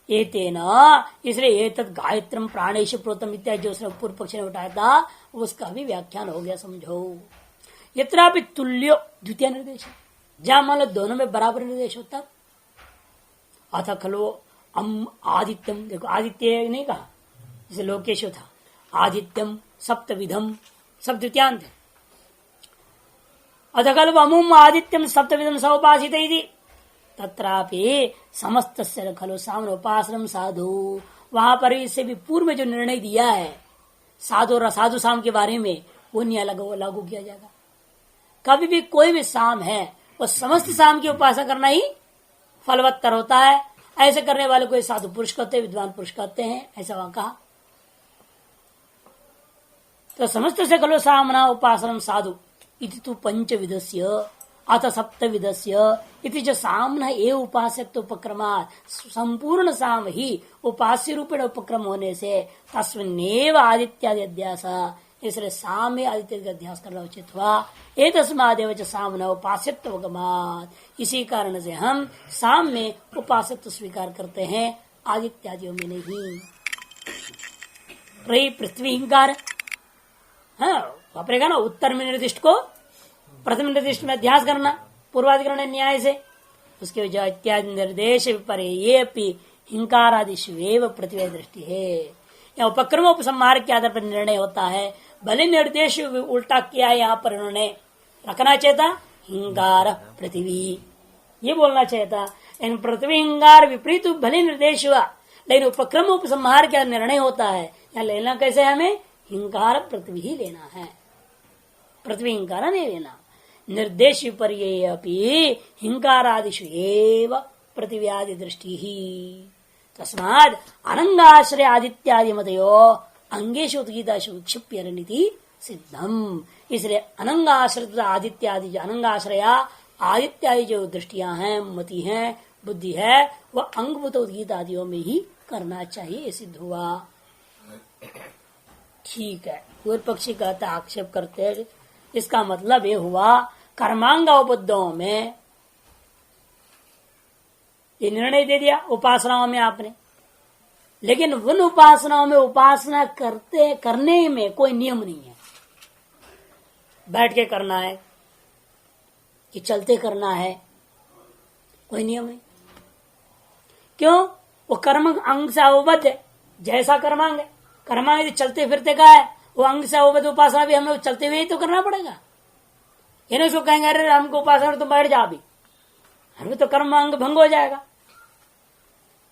एतेना, इसलिए एतत् गायत्रम प्राणेश प्रोतम इत्यादि जो उसने पूर्व पक्ष ने उठाया था उसका भी व्याख्यान हो गया, समझो। यत्रापि तुल्यो द्वितीय निर्देश, जहां मान लो दोनों में बराबर निर्देश होता, अथ खलो आदित्यम, देखो आदित्य नहीं कहा, जैसे लोकेश था, आदित्यम सप्तविधम, सब द्वितीयांत है। अथ खलु अमुम आदित्यम सप्तविधम सौपासित तत्रापि समस्त खलु सामने उपासनम साधु, वहां पर इससे भी पूर्व में जो निर्णय दिया है साधु और असाधु साम के बारे में, वो नहीं लागू किया जाएगा। कभी भी कोई भी साम है वो समस्त साम की उपासना करना ही फलवत्तर होता है। ऐसे करने वाले को साधु पुरुष कहते हैं, विद्वान पुरुष कहते हैं, ऐसा वहां कहा। तो समस्त से खलु सामना उपासनम साधु इति तु पंचविधस्य अथ सप्तविधस्य इति जो सामना एव उपास्यत्व उपक्रमात्, संपूर्ण साम ही उपास्य रूपेण उपक्रम होने से तस्मिन्नेव आदित्यादि अध्यास, इसलिए साम में आदित्य का अध्यास करना उचित हुआ। एतस्मादेव च सामना उपास्यत्व उपगमात्, इसी कारण से हम साम में उपास्यत्व स्वीकार करते हैं, आदित्यादियों में नहीं। रही पृथ्वी हिंकार, हाँ वापरेगा ना, उत्तर में निर्दिष्ट को प्रथम निर्दिष्ट में अध्यास करना पूर्वाधिकरण न्याय से, उसके वजह इत्यादि निर्देश पर ये हिंकार आदिशेव पृथ्वी दृष्टि है। या उपक्रम उपसंहार के आधार पर निर्णय होता है। भले निर्देश उल्टा किया है, यहाँ पर उन्होंने रखना चाहिए था हिंगार पृथ्वी, ये बोलना चाहिए था। लेकिन पृथ्वी हिंगार विपरीत भले निर्देश हुआ, लेकिन उपक्रम उपसंहार का निर्णय होता है। यहाँ लेना कैसे है? हमें हिंकार पृथ्वी ही लेना है, पृथ्वी हिंकार नहीं लेना। निर्देश विपर्य हिंकारादिषु एव पृथिव्यादि दृष्टि ही, तस्माद् अनंगाश्रय आदित्यादि मतयो अंगेषु गीताशु विक्षिप्य रणिति सिद्धम। इसलिए अनंगाश्रित आदित्यादि, अनंगाश्रया आदित्यादि जो दृष्टियां हैं, मति हैं, बुद्धि है, वह अंगभूत उद्गीत आदियों में ही करना चाहिए, ये सिद्ध हुआ। ठीक है, पूर्व पक्षी कहता आक्षेप करते हैं, इसका मतलब ये हुआ कर्मांगोपद्धों में ये निर्णय दे दिया उपासनाओं में आपने, लेकिन उन उपासनाओं में उपासना करने में कोई नियम नहीं है। बैठ के करना है, कि चलते करना है, कोई नियम नहीं। क्यों? वो कर्म अंग से अवबद्ध है। जैसा कर्मांग है, कर्मांग यदि चलते फिरते का है, वो अंग से अवबद्ध उपासना भी हमें चलते हुए ही तो करना पड़ेगा। ये नहीं उसको कहेंगे अरे हमको उपासना तो बैठ जा, अभी हमें तो कर्मांग भंग हो जाएगा।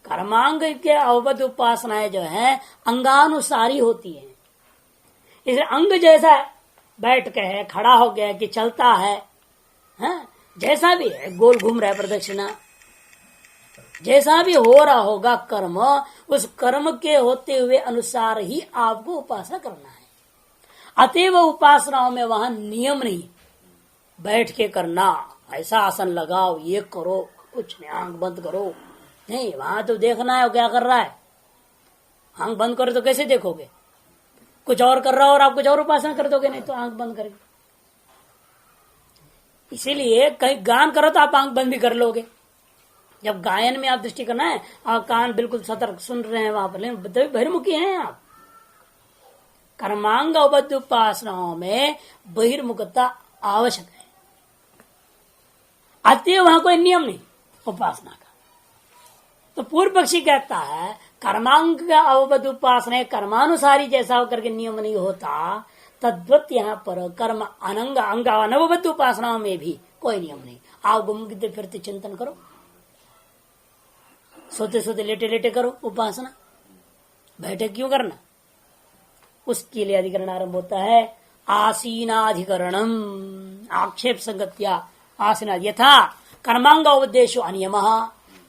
कर्मांग के अवबद्ध उपासनाएं जो है अंगानुसारी होती है। इसलिए अंग जैसा है, बैठ के है, खड़ा हो गया कि चलता है, जैसा भी है, गोल घूम रहा है प्रदक्षिणा, जैसा भी हो रहा होगा कर्म, उस कर्म के होते हुए अनुसार ही आपको उपासना करना है। अतएव उपासनाओं में वहां नियम नहीं, बैठ के करना, ऐसा आसन लगाओ, ये करो, कुछ नहीं, आंख बंद करो, नहीं। वहां तो देखना है क्या कर रहा है। आंख बंद करो तो कैसे देखोगे? कुछ और कर रहा हो और आप कुछ और उपासना कर दोगे, नहीं तो आंख बंद करके। इसीलिए कहीं गान करो तो आप आंख बंद भी कर लोगे। जब गायन में आप दृष्टि करना है, आप कान बिल्कुल सतर्क सुन रहे हैं वहां पर, लेकिन बहिर्मुखी हैं आप। कर्मांग अवबद्ध उपासनाओं में बहिर्मुखता आवश्यक है। अतः वहां कोई नियम नहीं उपासना का। तो पूर्व पक्षी कहता है कर्मांग का अवबद्ध उपासना कर्मानुसारी जैसा होकर के नियम नहीं होता, तद्वत यहाँ पर कर्म अनंग अंग अनवबद्ध उपासनाओं में भी कोई नियम नहीं। आप घूमते फिरते चिंतन करो, सोते सोते लेटे लेटे करो उपासना, बैठे क्यों करना? उसके लिए अधिकरण आरंभ होता है आसीनाधिकरणम, आक्षेप संगत्या आसीना यथा कर्मांग अवद्देशो अनियम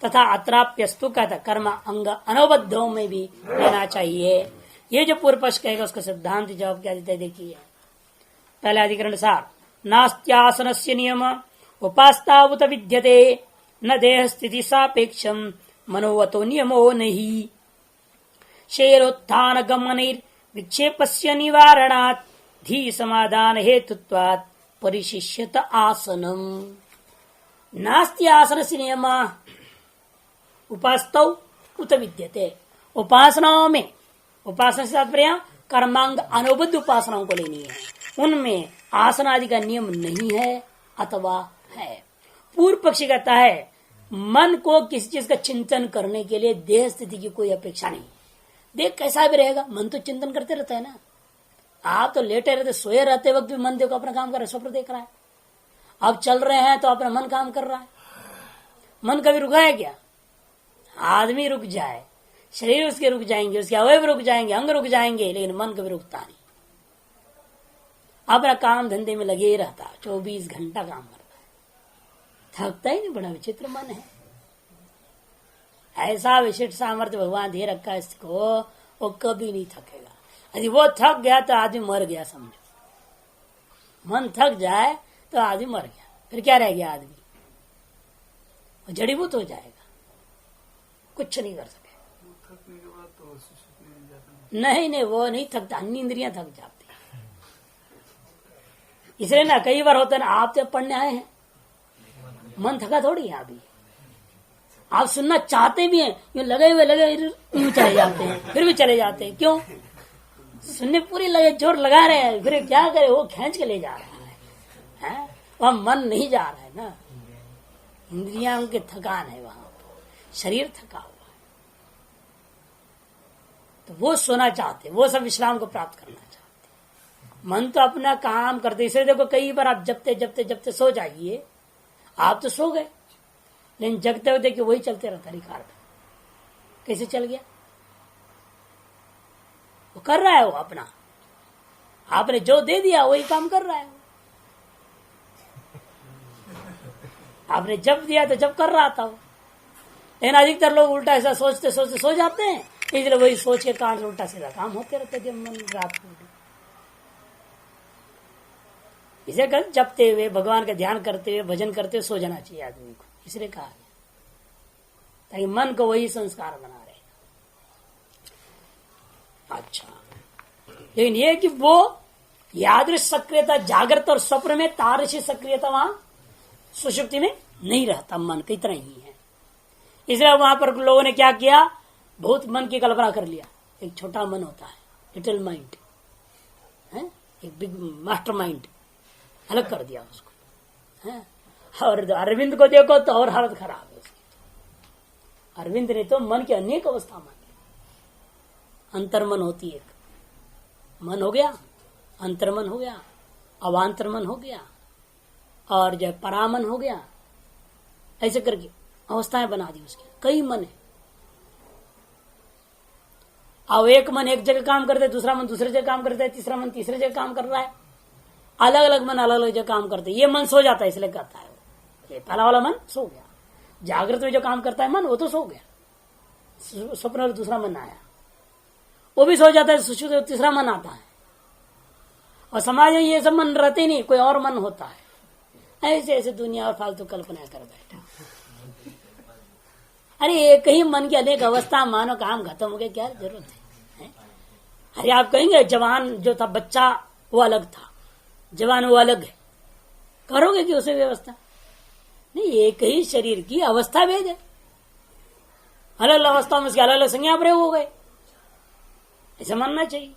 तथा अत्राप्यस्तु कहता कर्म अंग अनवबद्धों में भी लेना चाहिए। ये जो पूर्व पक्ष कहेगा उसका सिद्धांत जवाब क्या देता है देखिए। पहला अधिकरण सार नास्त्यासन से नियम उपास्तावुत विद्यते न देह स्थिति सापेक्षम मनोवतो नियमो नहीं। शेरोत्थान गमनिर विक्षेपस्य निवारणात् धी समाधान हेतुत्वात् परिशिष्यत आसनम। नास्ति आसन से नियम उपास्तौ उत विद्यते। उपासनाओं में, उपासना से तात्पर्य कर्मांग अनुबद्ध उपासनाओं को लेनी है, उनमें आसन आदि का नियम नहीं है अथवा है। पूर्व पक्षी कहता है मन को किसी चीज का चिंतन करने के लिए देह स्थिति की कोई अपेक्षा नहीं। देह कैसा भी रहेगा, मन तो चिंतन करते रहता है ना। आप तो लेटे रहते, सोए रहते वक्त भी मन देखो अपना काम कर रहा है, स्वप्न देख रहा है। अब चल रहे हैं तो अपना मन काम कर रहा है। मन कभी रुका है क्या? आदमी रुक जाए, शरीर उसके रुक जाएंगे, उसके अवयव रुक जाएंगे, अंग रुक जाएंगे, लेकिन मन कभी रुकता नहीं। अपना काम धंधे में लगे रहता, 24 घंटा काम करता है, थकता ही नहीं। बड़ा विचित्र मन है। ऐसा विशिष्ट सामर्थ्य भगवान दे रखा है इसको, वो कभी नहीं थकेगा। यदि वो थक गया तो आदमी मर गया समझो। मन थक जाए तो आदमी मर गया, फिर क्या रह गया? आदमी जड़ीभूत हो जाएगा, कुछ नहीं कर सके। थकने के बाद तो नहीं, वो नहीं थकता, अन्य इंद्रियां थक जाती। इसलिए ना कई बार होता है ना, आप जब पढ़ने आए हैं, मन थका थोड़ी है। अभी आप सुनना चाहते भी हैं, यूं लगे हुए यूं चले जाते हैं, फिर भी चले जाते हैं। क्यों? सुनने पूरी लगे, जोर लगा रहे हैं, फिर क्या करे, वो खींच के ले जा रहा है, वहां मन नहीं जा रहा है ना। इंद्रियां के थकान है, वहां शरीर थका हुआ है, तो वो सोना चाहते, वो सब विश्राम को प्राप्त करना चाहते। मन तो अपना काम करते। इसलिए देखो कई बार आप जपते जपते जपते सो जाइए, आप तो सो गए, लेकिन जगते हुए देखिए वही चलते रहता। रिकॉर्ड कैसे चल गया? वो कर रहा है, वो अपना, आपने जो दे दिया वही काम कर रहा है। आपने जब दिया तो जब कर रहा था वो। लेकिन अधिकतर लोग उल्टा ऐसा सोचते सोचते सो जाते हैं, इसलिए वही सोच के कारण उल्टा सीधा काम होते रहते जब मन रात को। इसे कर जपते हुए, भगवान का ध्यान करते हुए, भजन करते हुए सो जाना चाहिए आदमी को, इसलिए कहा है, ताकि मन को वही संस्कार बना रहे। अच्छा, लेकिन ये कि वो यादृश सक्रियता जागृत और स्वप्न में, तादृशी सक्रियता वहां सुषुप्ति में नहीं रहता। मन का इतना ही है। इसलिए वहां पर लोगों ने क्या किया, बहुत मन की कल्पना कर लिया। एक छोटा मन होता है, लिटिल माइंड है, एक बिग मास्टर माइंड, अलग कर दिया उसको है। और अरविंद को देखो तो और हालत खराब है उसकी। अरविंद ने तो मन की अनेक अवस्था मानी। अंतर्मन होती एक, मन हो गया, अंतर्मन हो गया, अवांतरमन हो गया, और जो परामन हो गया, ऐसे करके अवस्थाएं बना दी उसकी। कई मन है। अब एक मन एक जगह काम करता है, दूसरा मन दूसरे जगह काम करता है, तीसरा मन तीसरे जगह काम कर रहा है। अलग अलग मन अलग अलग जगह काम करते हैं। ये मन सो जाता है इसलिए करता है वो। ये पहला वाला मन सो गया। जागृत में जो काम करता है मन, वो तो सो गया। स्वप्न में दूसरा मन आया, वो भी सो जाता है। सुषुप्ति में तीसरा मन आता है। और समाज में ये सब मन रहते नहीं, कोई और मन होता है। ऐसे ऐसे दुनिया और फालतू कल्पना कर बैठा। अरे एक ही मन की अनेक अवस्था, मानो काम खत्म हो गया, क्या जरूरत है? अरे आप कहेंगे जवान जो था, बच्चा वो अलग था, जवान वो अलग है, करोगे कि उसे व्यवस्था नहीं? एक ही शरीर की अवस्था भेद है। अलग अलग अवस्थाओं में उसके अलग अलग संज्ञा प्रयोग हो गए। ऐसा मानना चाहिए।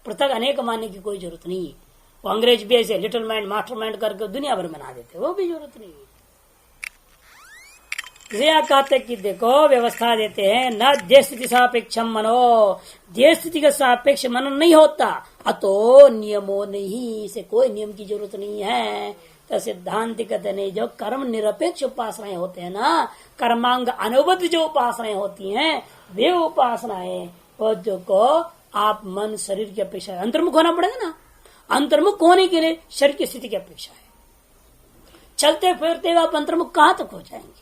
पृथक अनेक मानने की कोई जरूरत नहीं है। वो अंग्रेज भी ऐसे लिटिल माइंड मास्टर माइंड करके दुनिया भर बना देते, वो भी जरूरत नहीं है। कहते कि देखो व्यवस्था देते हैं, न देश स्थिति सापेक्षम मनो, देश स्थिति का सापेक्ष मन नहीं होता। अतो नियमो नहीं, इसे कोई नियम की जरूरत नहीं है। तो सिद्धांत कहते नहीं, जो कर्म निरपेक्ष उपासनाएं होते हैं ना, कर्मांग अनुबद्ध जो उपासनाएं होती हैं, वे उपासनाएं जो को आप मन शरीर की अपेक्षा अंतर्मुख होना पड़ेगा ना। अंतर्मुख होने के लिए शरीर की स्थिति की अपेक्षा है। चलते फिरते हुए आप अंतर्मुख कहां तक हो जाएंगे?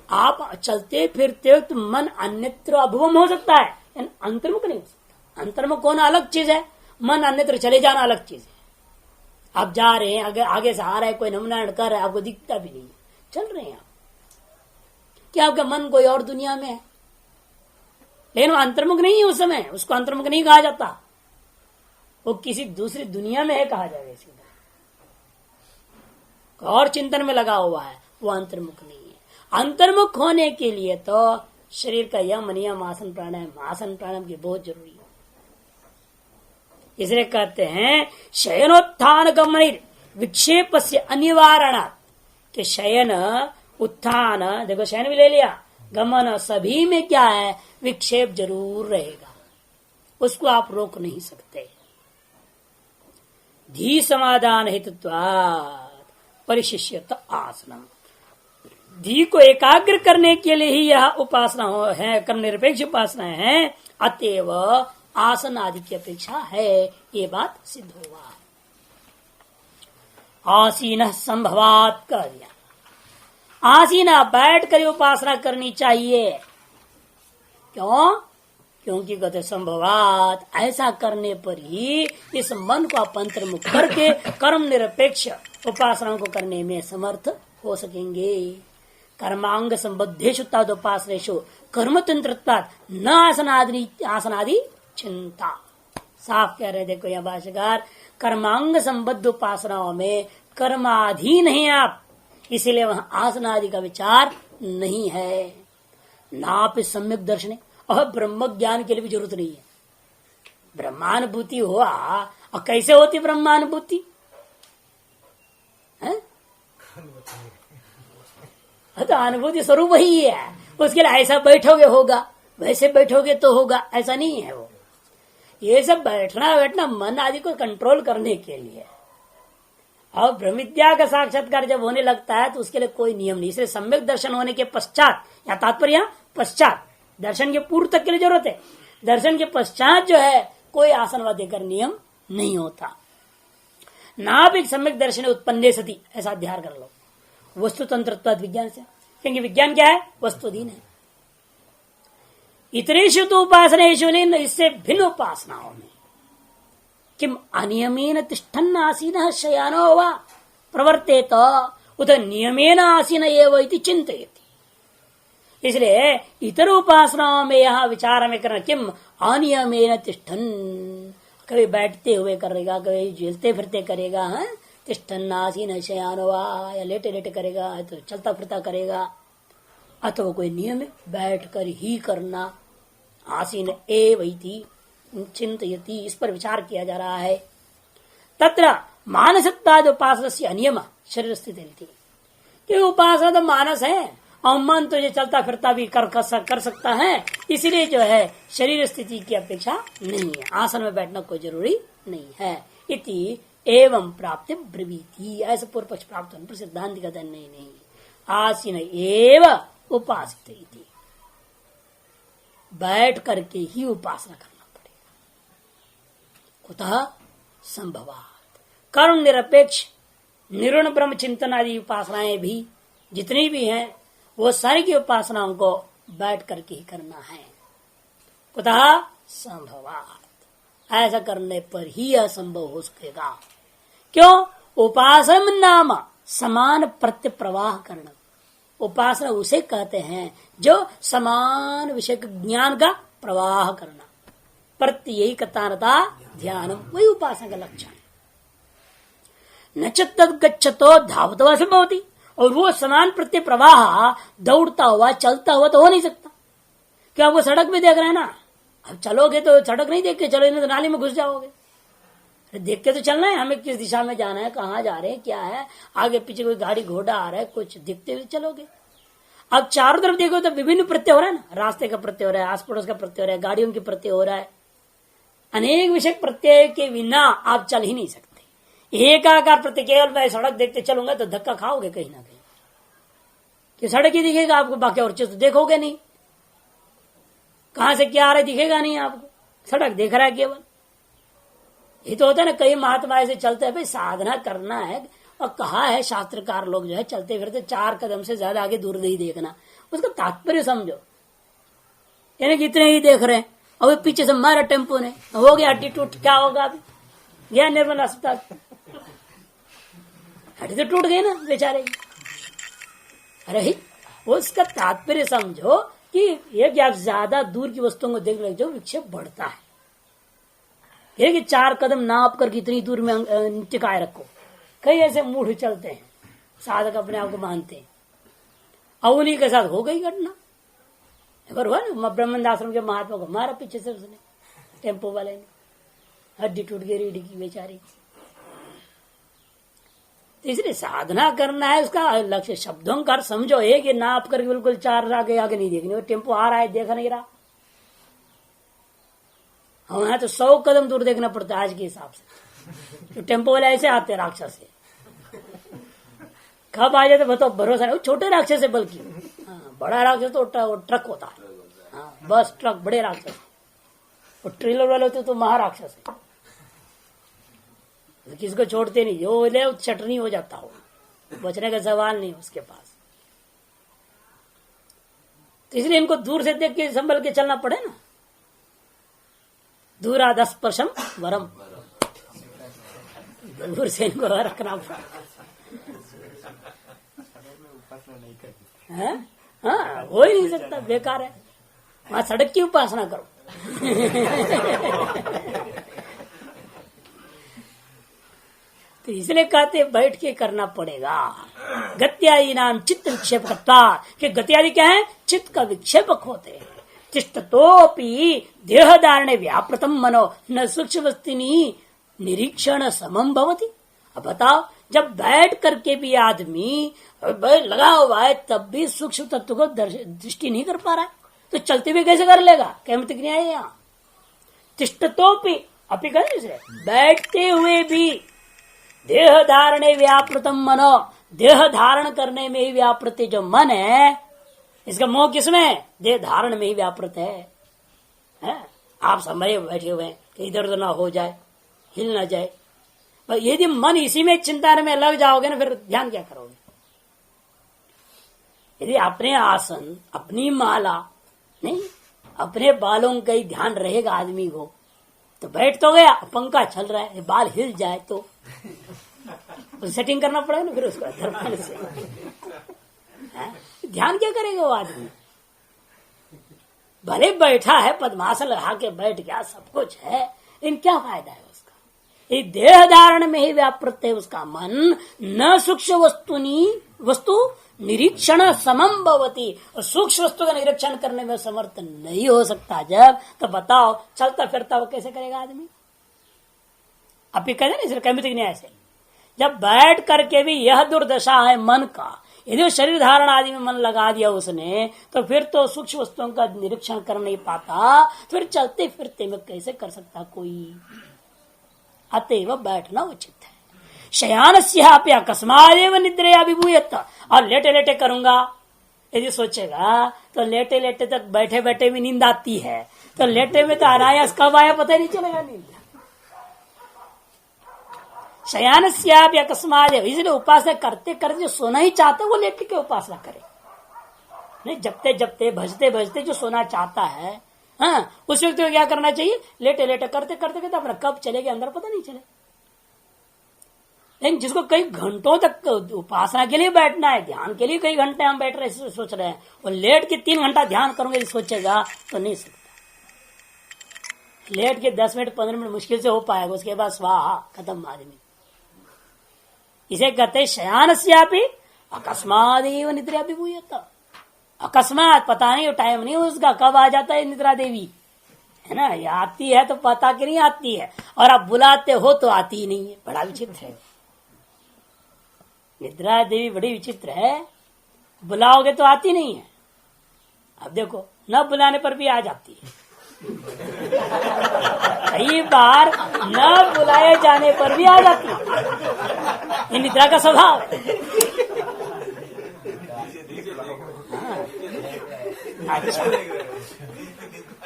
आप चलते फिरते वक्त मन अन्यत्र अभुवम हो सकता है, अंतर्मुख नहीं हो सकता। अंतर्मुख होना अलग चीज है, मन अन्यत्र चले जाना अलग चीज है। आप जा रहे हैं, आगे से आ रहा है, कोई नमनारायण कर रहा है, आपको दिखता भी नहीं है, चल रहे हैं आप। क्या आपका मन कोई और दुनिया में है? लेकिन वो अंतर्मुख नहीं है उस समय, उसको अंतर्मुख नहीं कहा जाता, वो किसी दूसरी दुनिया में है कहा जाएगा। सीधा और चिंतन में लगा हुआ है, वो अंतर्मुख नहीं है। अंतर्मुख होने के लिए तो शरीर का यम नियम आसन प्राणायाम की बहुत जरूरी है। इसलिए कहते हैं शयनोत्थान गमन विक्षेप से अनिवारण, कि शयन उत्थान, देखो शयन भी ले लिया, गमन सभी में क्या है, विक्षेप जरूर रहेगा, उसको आप रोक नहीं सकते। धी समाधान हेतुत्वात् परिशिष्यत आसनम, धी को एकाग्र करने के लिए ही यह उपासना है, कर्म निरपेक्ष उपासना है, अतएव आसन आदि की अपेक्षा है। ये बात सिद्ध हुआ। आसीन संभवात कर दिया। आसीना बैठ कर उपासना करनी चाहिए। क्यों? क्योंकि कहते संभवात, ऐसा करने पर ही इस मन को आप अंतर्मुख करके कर्म निरपेक्ष उपासनाओं को करने में समर्थ हो सकेंगे। कर्मांग संबद्धेषु तदुपासनेषु कर्मतंत्रत्वात् न आसनादि चिंता। साफ कह रहे देखो यह भाष्यकार, कर्मांग संबद्ध उपासनाओं में कर्माधीन है आप, इसीलिए वहां आसन आदि का विचार नहीं है। नाप सम्यक दर्शन, और ब्रह्म ज्ञान के लिए भी जरूरत नहीं है। ब्रह्मानुभूति हुआ, और कैसे होती ब्रह्मानुभूति? तो अनुभूति स्वरूप ही है, उसके लिए ऐसा बैठोगे होगा, वैसे बैठोगे तो होगा, ऐसा नहीं है। वो ये सब बैठना मन आदि को कंट्रोल करने के लिए। और ब्रह्म विद्या का साक्षात्कार जब होने लगता है तो उसके लिए कोई नियम नहीं। इसलिए सम्यक दर्शन होने के पश्चात, या तात्पर्य पश्चात, दर्शन के पूर्व तक के लिए जरूरत है। दर्शन के पश्चात जो है कोई आसन वाद्य कर नियम नहीं होता। ना भी सम्यक दर्शन उत्पन्ने सती, ऐसा अध्ययन कर लो वस्तु तंत्रत्व विज्ञान से, क्योंकि विज्ञान क्या है? वस्तुधीन है। इतरेषु तो उपासनेषु, इससे भिन्न उपासनाओं में किम अनियमेन तिष्ठन् आसीनः शयानो वा प्रवर्तेत उत नियमेन आसीन एव इति चिन्तयति। इसलिए इतर उपासनाओं में यहाँ विचार में करना, किम अनियमेन तिष्ठन्, कभी बैठते हुए करेगा, कभी झेलते फिरते करेगा, तिष्ठन् आसीन शयानो वा, या लेटे लेटे करेगा, तो चलता फिरता करेगा, अथवा कोई नियम है बैठ कर ही करना। आसीन एव इति चिंतयति, इस पर विचार किया जा रहा है। तत्र मानसत्वाद उपासनस्य अनियम शरीर स्थिति। कि उपासना तो मानस है और मन तो ये चलता फिरता भी कर सकता है, इसलिए जो है शरीर स्थिति की अपेक्षा नहीं है, आसन में बैठना कोई जरूरी नहीं है। इति एवं प्राप्ति ब्रवीति, ऐसे पूर्व पक्ष प्राप्त होने पर सिद्धांत कहते हैं नहीं, आसीन एव उपासित इति, बैठ करके ही उपासना करना पड़ेगा। कुतः संभवात, कर्म निरपेक्ष निर्गुण ब्रह्म चिंतन आदि उपासनाएं भी जितनी भी हैं वो सारी की उपासनाओं को बैठ करके ही करना है। कुतः संभवात, ऐसा करने पर ही असंभव हो सकेगा। क्यों? उपासना नाम समान प्रत्य प्रवाह करना, उपासना उसे कहते हैं जो समान विषय ज्ञान का प्रवाह करना, प्रत्येकतानता ध्यानम, वही उपासना का लक्षण है। न तद गच्छतो धावतो संभवती, और वो समान प्रत्यय प्रवाह दौड़ता हुआ चलता हुआ तो हो नहीं सकता। क्या वो सड़क भी देख रहे हैं ना, अब चलोगे तो सड़क नहीं देख के चलो, तो नाली में घुस जाओगे। देख के तो चलना है हमें, किस दिशा में जाना है, कहाँ जा रहे हैं, क्या है, आगे पीछे कोई गाड़ी घोड़ा आ रहा है, कुछ दिखते हुए चलोगे। अब चारों तरफ देखो तो विभिन्न प्रत्यय हो रहा है ना, रास्ते का प्रत्यय हो रहा है, आस पड़ोस का प्रत्यय हो रहा है, गाड़ियों की प्रत्यय हो रहा है, अनेक विषय प्रत्यय के बिना आप चल ही नहीं सकते। एकाकार प्रत्यय, केवल मैं सड़क देखते चलूंगा तो धक्का खाओगे कहीं ना कहीं, कि सड़क ही दिखेगा आपको, बाकी और चीज तो देखोगे नहीं, कहां से क्या आ रहा है दिखेगा नहीं आपको, सड़क देख रहा है केवल। ये तो होता है ना, कई महात्मा ऐसे चलते हैं, भाई साधना करना है, और कहा है शास्त्रकार लोग जो है चलते फिरते 4 कदम से ज्यादा आगे दूर नहीं देखना, उसका तात्पर्य समझो। यानी कि इतने ही देख रहे हैं, और पीछे से मारा टेम्पो ने, हो गया हड्डी टूट, क्या होगा अभी, गया निर्मल अस्पताल, हड्डी तो टूट गई ना बेचारे। अरे उसका तात्पर्य समझो कि ये कि आप ज्यादा दूर की वस्तुओं को देख लग जाओ, विक्षेप बढ़ता है। ये कि 4 कदम नाप कर कितनी दूर में टिकाए रखो। कई ऐसे मूढ़ चलते हैं, साधक अपने आप को मानते हैं, और उन्हीं के साथ हो गई घटना। एक बार हुआ ना, ब्रह्मानंद आश्रम के महात्मा को मारा पीछे से उसने, टेम्पो वाले ने, हड्डी टूट गई रीढ़ की बेचारी। तो इसलिए साधना करना है, उसका लक्ष्य शब्दों का समझो, एक नाप करके बिल्कुल 4 आगे आगे नहीं देखनी, वो टेम्पो आ रहा है देखा नहीं रहा। हमारे तो 100 कदम दूर देखना पड़ता है आज के हिसाब से, तो टेम्पो वाले ऐसे आते हैं राक्षस से, कब आ जाते बताओ, भरोसा नहीं। छोटे राक्षस है बल्कि, बड़ा राक्षस तो ट्रक होता है, हाँ, बस ट्रक बड़े राक्षस, और ट्रेलर वाले होते तो महाराक्षस है, किसको छोड़ते नहीं, जो ले चटनी हो जाता हो, बचने का सवाल नहीं उसके पास। तो इसलिए इनको दूर से देख के संभल के चलना पड़े ना, दूरादस्पर्शम वरम, दूर से इनको रखना पड़ा। हाँ, हो ही नहीं सकता, बेकार है, वहां सड़क की उपासना करो। तो इसलिए कहते बैठ के करना पड़ेगा। गत्यादि नाम चित्त विक्षेपक, कि गत्यादि क्या है, चित्त का विक्षेपक होते हैं। तिष्ठतोपि देह धारणे व्यापृतम मनो न सूक्ष्म वस्तुनि निरीक्षण समम भवति। अब बताओ, जब बैठ करके भी आदमी लगा हुआ है तब भी सूक्ष्म तत्व को दृष्टि नहीं कर पा रहा है, तो चलते हुए कैसे कर लेगा, कहमत क्रिया है यहाँ। तिष्ठतोपि अपि कहें, बैठते हुए भी देह धारणे व्यापृतम मनो, देह धारण करने में ही व्यापृत जो मन है, इसका मोह किसमें, देह धारण में ही व्यापृत है? आप समय बैठे हुए हैं कि इधर उधर ना हो जाए, हिल ना जाए। यदि मन इसी में चिंता में लग जाओगे ना, फिर ध्यान क्या करोगे। यदि अपने आसन, अपनी माला नहीं, अपने बालों का ही ध्यान रहेगा आदमी को, तो बैठ तो गया, पंखा चल रहा है, बाल हिल जाए तो सेटिंग करना पड़ेगा ना फिर उसको दर्पण से। ध्यान क्या करेगा वो आदमी, भले बैठा है, पद्मासन लगा के बैठ गया, सब कुछ है, लेकिन क्या फायदा है उसका। ये देह धारण में ही व्यापृत है उसका मन, न सूक्ष्म वस्तु निरीक्षण समम भवति, और सूक्ष्म वस्तु का निरीक्षण करने में समर्थ नहीं हो सकता जब, तो बताओ चलता फिरता वो कैसे करेगा आदमी। आप ये कहते ना, इसलिए कैमितिक न्याय से, जब बैठ करके भी यह दुर्दशा है मन का, यदि वो शरीर धारण आदि में मन लगा दिया उसने, तो फिर तो सूक्ष्म वस्तुओं का निरीक्षण कर नहीं पाता, फिर चलते फिरते में कैसे कर सकता कोई। अतएव बैठना उचित है। शयानस्यापि अकस्मादेव निद्रया विभूयत, और लेटे लेटे करूंगा यदि सोचेगा तो लेटे लेटे तक बैठे बैठे भी नींद आती है, तो लेटे में तो अनायास कब आया पता ही नहीं चलेगा नींद। शयानस्यापि अकस्मादेव, इसलिए उपासना करते करते जो सोना ही चाहता है वो लेट के उपासना करे। नहीं, जपते जपते भजते भजते जो सोना चाहता है, हाँ, उस व्यक्ति को क्या करना चाहिए, लेटे लेटे करते करते करते अपना कब चलेगा अंदर पता नहीं चले। लेकिन जिसको कई घंटों तक उपासना के लिए बैठना है, ध्यान के लिए कई घंटे हम बैठ रहे सोच रहे हैं, वो लेट के 3 घंटा ध्यान करूंगे सोचेगा तो नहीं सकता। लेट के 10 मिनट 15 मिनट मुश्किल से हो पाएगा, उसके बाद स्वाहा खत्म आदमी। इसे कहते शयानस्यापि अकस्मादेव निद्रा विभूयत। अकस्मात पता नहीं, टाइम नहीं उसका कब आ जाता है निद्रा देवी, है ना। ये आती है तो पता कि नहीं आती है, और आप बुलाते हो तो आती ही नहीं है। बड़ा विचित्र है निद्रा देवी, बड़ी विचित्र है। बुलाओगे तो आती नहीं है। अब देखो, न बुलाने पर भी आ जाती है। कई बार न बुलाए जाने पर भी आ जाती है। ये निद्रा का स्वभाव है।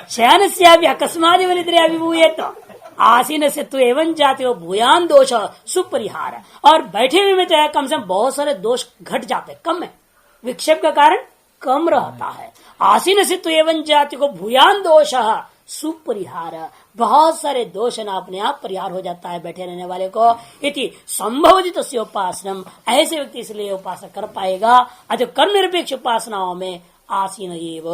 शयनस्यापि अकस्मादेव निद्रया विभूयत आसीन से तो एवं जाते हो भूयान दोष सुपरिहार, और बैठे हुए में तो कम से कम बहुत सारे दोष घट जाते, कम है, विक्षेप का कारण कम रहता है। आसीन से तो एवं जाति को भूयान दोष सुपरिहार, बहुत सारे दोष ना अपने आप परिहार हो जाता है बैठे रहने वाले को। इति संभवति तस्य उपासनम, ऐसे व्यक्ति इसलिए उपासना कर पाएगा। अतः कर्म निरपेक्ष उपासनाओं में आसीन एव